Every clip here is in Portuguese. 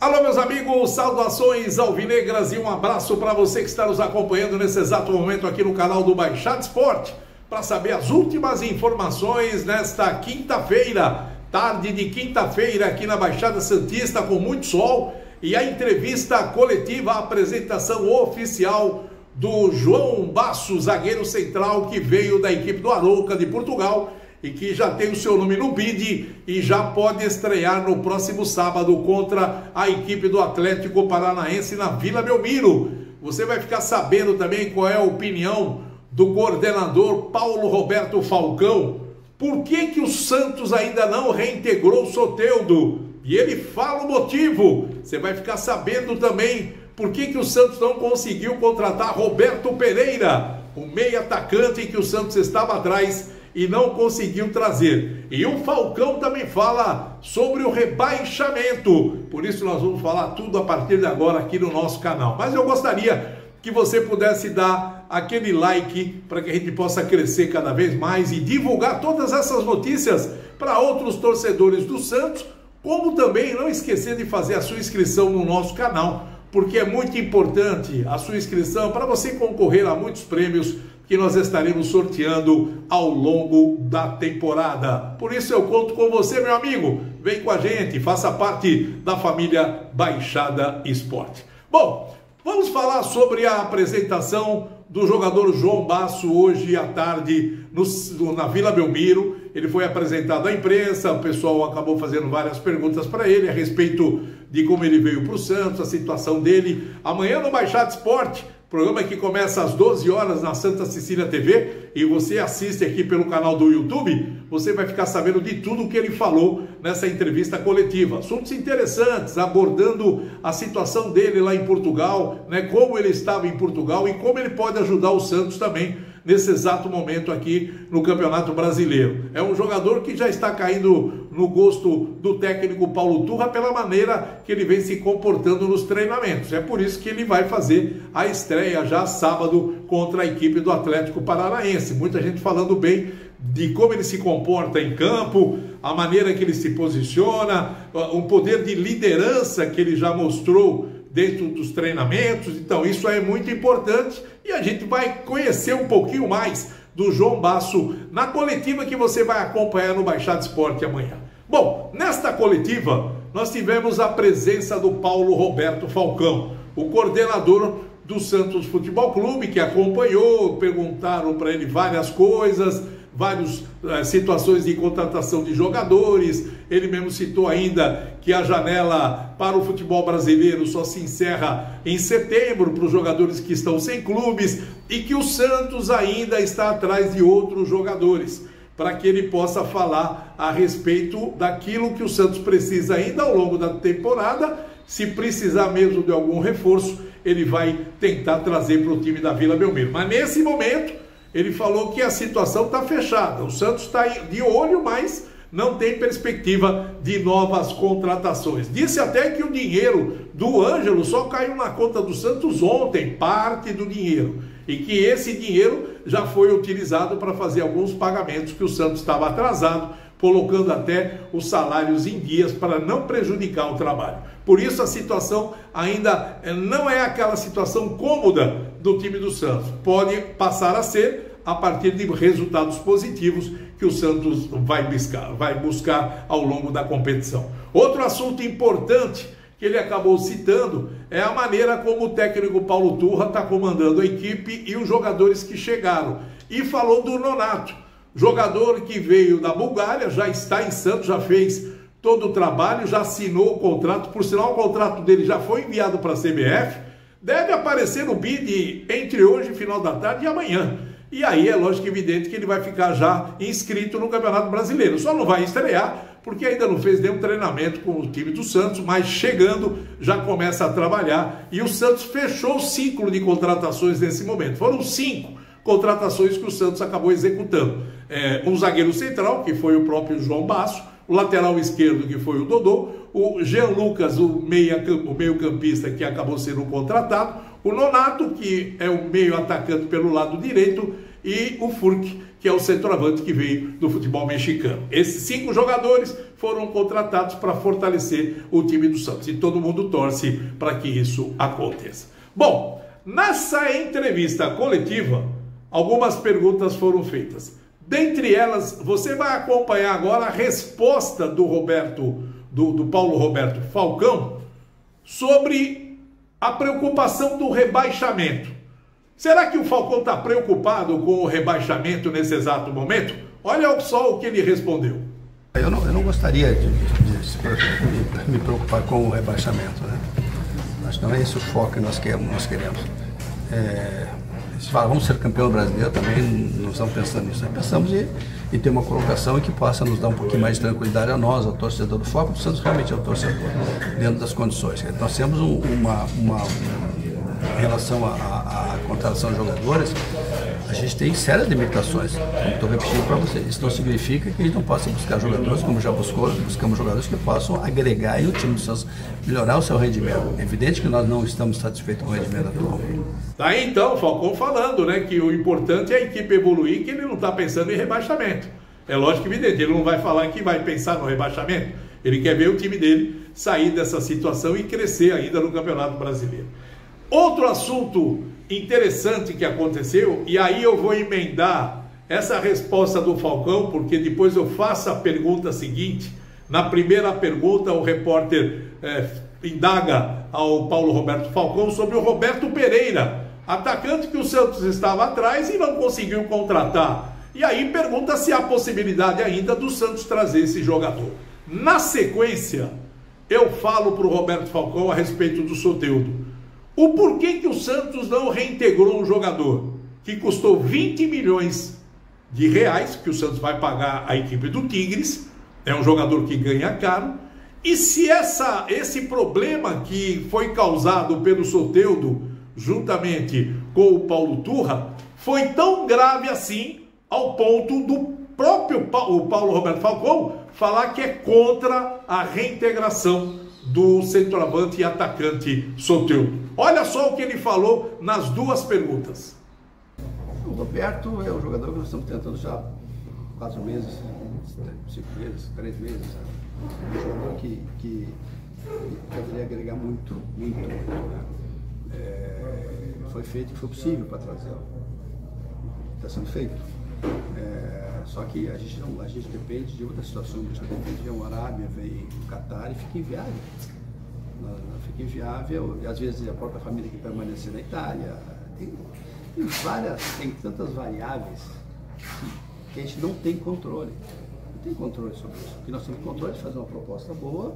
Alô, meus amigos, saudações alvinegras e um abraço para você que está nos acompanhando nesse exato momento aqui no canal do Baixada Esporte, para saber as últimas informações nesta quinta-feira, tarde de quinta-feira aqui na Baixada Santista com muito sol e a entrevista coletiva, a apresentação oficial do João Basso, zagueiro central que veio da equipe do Arouca de Portugal e que já tem o seu nome no bid e já pode estrear no próximo sábado contra a equipe do Atlético Paranaense na Vila Belmiro. Você vai ficar sabendo também qual é a opinião do coordenador Paulo Roberto Falcão. Por que o Santos ainda não reintegrou o Soteldo? E ele fala o motivo. Você vai ficar sabendo também por que o Santos não conseguiu contratar Roberto Pereira, o meio atacante que o Santos estava atrás e não conseguiu trazer. E o Falcão também fala sobre o rebaixamento. Por isso nós vamos falar tudo a partir de agora aqui no nosso canal. Mas eu gostaria que você pudesse dar aquele like para que a gente possa crescer cada vez mais e divulgar todas essas notícias para outros torcedores do Santos, como também não esquecer de fazer a sua inscrição no nosso canal, porque é muito importante a sua inscrição para você concorrer a muitos prêmios que nós estaremos sorteando ao longo da temporada. Por isso eu conto com você, meu amigo. Vem com a gente, faça parte da família Baixada Esporte. Bom, vamos falar sobre a apresentação do jogador João Basso hoje à tarde na Vila Belmiro. Ele foi apresentado à imprensa, o pessoal acabou fazendo várias perguntas para ele a respeito de como ele veio para o Santos, a situação dele. Amanhã no Baixada Esporte, programa que começa às 12 horas na Santa Cecília TV e você assiste aqui pelo canal do YouTube, você vai ficar sabendo de tudo que ele falou nessa entrevista coletiva. Assuntos interessantes, abordando a situação dele lá em Portugal, né, como ele estava em Portugal e como ele pode ajudar o Santos também nesse exato momento aqui no Campeonato Brasileiro. É um jogador que já está caindo no gosto do técnico Paulo Turra pela maneira que ele vem se comportando nos treinamentos. É por isso que ele vai fazer a estreia já sábado contra a equipe do Atlético Paranaense. Muita gente falando bem de como ele se comporta em campo, a maneira que ele se posiciona, o poder de liderança que ele já mostrou dentro dos treinamentos. Então isso é muito importante e a gente vai conhecer um pouquinho mais do João Basso na coletiva que você vai acompanhar no Baixada Esporte amanhã. Bom, nesta coletiva nós tivemos a presença do Paulo Roberto Falcão, o coordenador do Santos Futebol Clube, que acompanhou, perguntaram para ele várias coisas, várias situações de contratação de jogadores. Ele mesmo citou ainda que a janela para o futebol brasileiro só se encerra em setembro para os jogadores que estão sem clubes e que o Santos ainda está atrás de outros jogadores, para que ele possa falar a respeito daquilo que o Santos precisa ainda ao longo da temporada. Se precisar mesmo de algum reforço, ele vai tentar trazer para o time da Vila Belmiro. Mas nesse momento ele falou que a situação está fechada. O Santos está de olho, mas não tem perspectiva de novas contratações. Disse até que o dinheiro do Ângelo só caiu na conta do Santos ontem, parte do dinheiro. E que esse dinheiro já foi utilizado para fazer alguns pagamentos que o Santos estava atrasado, colocando até os salários em dias para não prejudicar o trabalho. Por isso a situação ainda não é aquela situação cômoda do time do Santos. Pode passar a ser a partir de resultados positivos que o Santos vai buscar ao longo da competição. Outro assunto importante que ele acabou citando é a maneira como o técnico Paulo Turra está comandando a equipe e os jogadores que chegaram. E falou do Nonato, jogador que veio da Bulgária, já está em Santos, já fez todo o trabalho, já assinou o contrato. Por sinal, o contrato dele já foi enviado para a CBF, deve aparecer no bid entre hoje, final da tarde, e amanhã. E aí é lógico e evidente que ele vai ficar já inscrito no Campeonato Brasileiro. Só não vai estrear porque ainda não fez nenhum treinamento com o time do Santos, mas chegando já começa a trabalhar. E o Santos fechou o ciclo de contratações nesse momento. Foram 5 contratações que o Santos acabou executando. Um zagueiro central, que foi o próprio João Basso, o lateral esquerdo, que foi o Dodô, o Jean Lucas, o meio-campista, que acabou sendo contratado, o Nonato, que é o meio atacante pelo lado direito, e o Furque, que é o centroavante que veio do futebol mexicano. Esses 5 jogadores foram contratados para fortalecer o time do Santos e todo mundo torce para que isso aconteça. Bom, nessa entrevista coletiva, algumas perguntas foram feitas. Dentre elas, você vai acompanhar agora a resposta do Paulo Roberto Falcão sobre a preocupação do rebaixamento. Será que o Falcão está preocupado com o rebaixamento nesse exato momento? Olha só o que ele respondeu. Eu não gostaria de me preocupar com o rebaixamento, né? Mas não é esse o foco que nós queremos. Se fala, vamos ser campeão brasileiro, também não estamos pensando nisso. Nós pensamos em ter uma colocação que possa nos dar um pouquinho mais de tranquilidade a nós, ao torcedor do foco. O Santos realmente é o torcedor, dentro das condições. Nós temos em relação à contratação de jogadores, a gente tem sérias limitações, como estou repetindo para vocês. Isso não significa que a gente não possa buscar jogadores, como já buscamos jogadores que possam agregar e o time do Santos melhorar o seu rendimento. É evidente que nós não estamos satisfeitos com o rendimento atual. Tá aí então, o Falcão falando, né, que o importante é a equipe evoluir, que ele não está pensando em rebaixamento. É lógico que evidente, ele não vai falar que vai pensar no rebaixamento. Ele quer ver o time dele sair dessa situação e crescer ainda no Campeonato Brasileiro. Outro assunto interessante que aconteceu, e aí eu vou emendar essa resposta do Falcão, porque depois eu faço a pergunta seguinte. Na primeira pergunta, o repórter indaga ao Paulo Roberto Falcão sobre o Roberto Pereira, atacante que o Santos estava atrás e não conseguiu contratar. E aí pergunta se há possibilidade ainda do Santos trazer esse jogador. Na sequência, eu falo para o Roberto Falcão a respeito do Soteldo. O porquê que o Santos não reintegrou um jogador que custou 20 milhões de reais, que o Santos vai pagar à equipe do Tigres, é um jogador que ganha caro, e se esse problema que foi causado pelo Soteldo, juntamente com o Paulo Turra, foi tão grave assim, ao ponto do próprio o Paulo Roberto Falcão falar que é contra a reintegração do centroavante e atacante Soteldo. Olha só o que ele falou nas duas perguntas. O Roberto é um jogador que nós estamos tentando já há 4 meses, 5 meses, 3 meses. É um jogador que poderia agregar muito, né? Foi feito e foi possível para trazê-lo. Está sendo feito. Só que a gente depende de outra situação. A gente depende de uma Arábia, vem o Catar e fica inviável. Fica inviável, e às vezes a própria família que permanece na Itália. Tem tantas variáveis que a gente não tem controle. Não tem controle sobre isso. O que nós temos controle é de fazer uma proposta boa,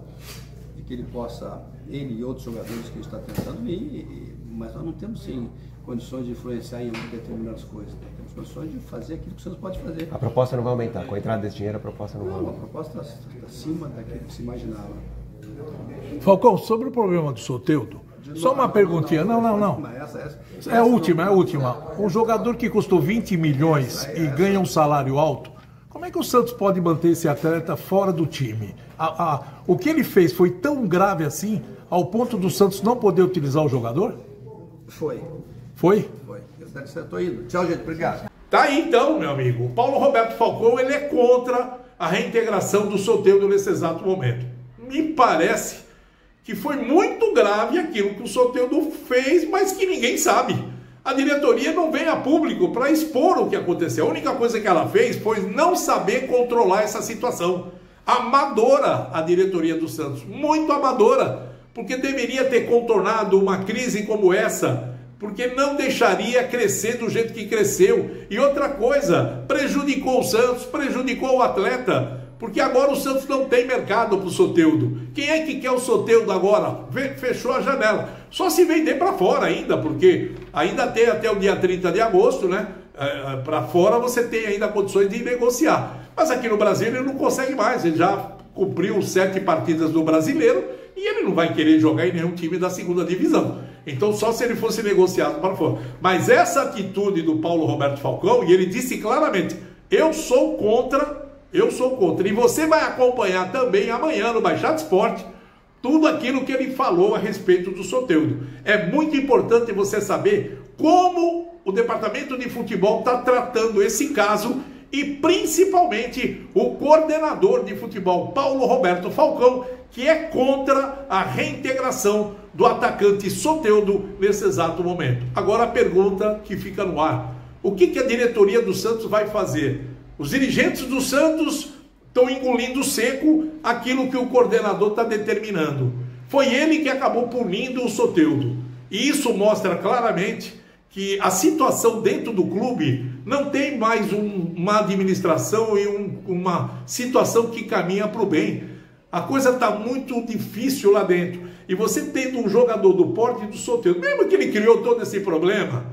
de que ele possa, ele e outros jogadores que a gente está tentando ir, mas nós não temos sim condições de influenciar em determinadas coisas. Nós temos condições de fazer aquilo que o Santos pode fazer. A proposta não vai aumentar. Com a entrada desse dinheiro, a proposta não vai aumentar. A proposta está acima daquilo que se imaginava. Falcão, sobre o problema do Soteldo, só uma perguntinha. Não. É a última. Um jogador que custou 20 milhões e ganha um salário alto, como é que o Santos pode manter esse atleta fora do time? O que ele fez foi tão grave assim, ao ponto do Santos não poder utilizar o jogador? Foi. Foi? Foi. Eu estou indo. Tchau, gente. Obrigado. Tá aí então, meu amigo. O Paulo Roberto Falcão, ele é contra a reintegração do Soteldo nesse exato momento. Me parece que foi muito grave aquilo que o Soteldo fez, mas que ninguém sabe. A diretoria não vem a público para expor o que aconteceu. A única coisa que ela fez foi não saber controlar essa situação. Amadora a diretoria do Santos, muito amadora, porque deveria ter contornado uma crise como essa, porque não deixaria crescer do jeito que cresceu. E outra coisa, prejudicou o Santos, prejudicou o atleta, porque agora o Santos não tem mercado para o Soteldo. Quem é que quer o Soteldo agora? Fechou a janela. Só se vender para fora ainda, porque ainda tem até o dia 30 de agosto, né? Para fora você tem ainda condições de negociar. Mas aqui no Brasil ele não consegue mais. Ele já cumpriu 7 partidas do Brasileiro e ele não vai querer jogar em nenhum time da segunda divisão. Então só se ele fosse negociado para fora. Mas essa atitude do Paulo Roberto Falcão, e ele disse claramente, eu sou contra. E você vai acompanhar também amanhã no Baixada Esporte tudo aquilo que ele falou a respeito do Soteldo. É muito importante você saber como o departamento de futebol está tratando esse caso e principalmente o coordenador de futebol, Paulo Roberto Falcão, que é contra a reintegração do atacante Soteldo nesse exato momento. Agora a pergunta que fica no ar: o que a diretoria do Santos vai fazer? Os dirigentes do Santos estão engolindo seco aquilo que o coordenador está determinando. Foi ele que acabou punindo o Soteldo. E isso mostra claramente que a situação dentro do clube não tem mais uma administração e uma situação que caminha para o bem. A coisa está muito difícil lá dentro. E você tendo um jogador do porte do Soteldo, mesmo que ele criou todo esse problema,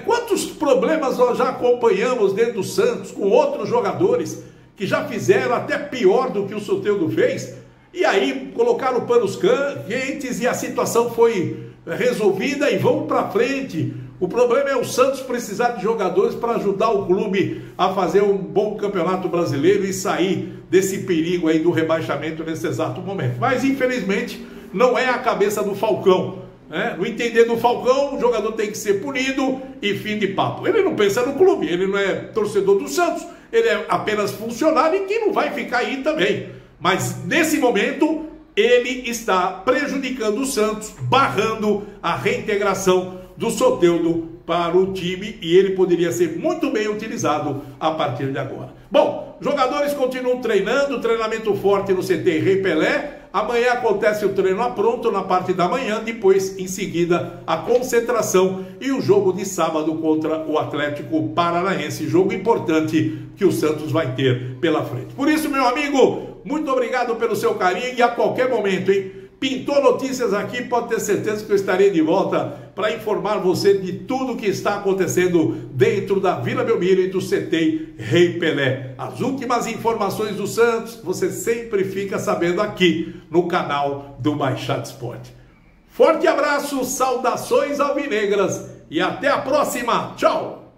quantos problemas nós já acompanhamos dentro do Santos com outros jogadores que já fizeram até pior do que o Soteldo fez, e aí colocaram panos quentes e a situação foi resolvida e vamos para frente. O problema é o Santos precisar de jogadores para ajudar o clube a fazer um bom campeonato brasileiro e sair desse perigo aí do rebaixamento nesse exato momento. Mas infelizmente não é a cabeça do Falcão. No entender do Falcão, o jogador tem que ser punido e fim de papo. Ele não pensa no clube, ele não é torcedor do Santos, ele é apenas funcionário e que não vai ficar aí também. Mas nesse momento ele está prejudicando o Santos, barrando a reintegração do Soteldo para o time, e ele poderia ser muito bem utilizado a partir de agora. Bom, jogadores continuam treinando, treinamento forte no CT Rei Pelé. Amanhã acontece o treino pronto na parte da manhã, depois em seguida a concentração e o jogo de sábado contra o Atlético Paranaense, jogo importante que o Santos vai ter pela frente. Por isso, meu amigo, muito obrigado pelo seu carinho e a qualquer momento, hein? Pintou notícias aqui, pode ter certeza que eu estarei de volta para informar você de tudo que está acontecendo dentro da Vila Belmiro e do CT Rei Pelé. As últimas informações do Santos, você sempre fica sabendo aqui no canal do Baixada Esporte. Forte abraço, saudações alvinegras e até a próxima. Tchau!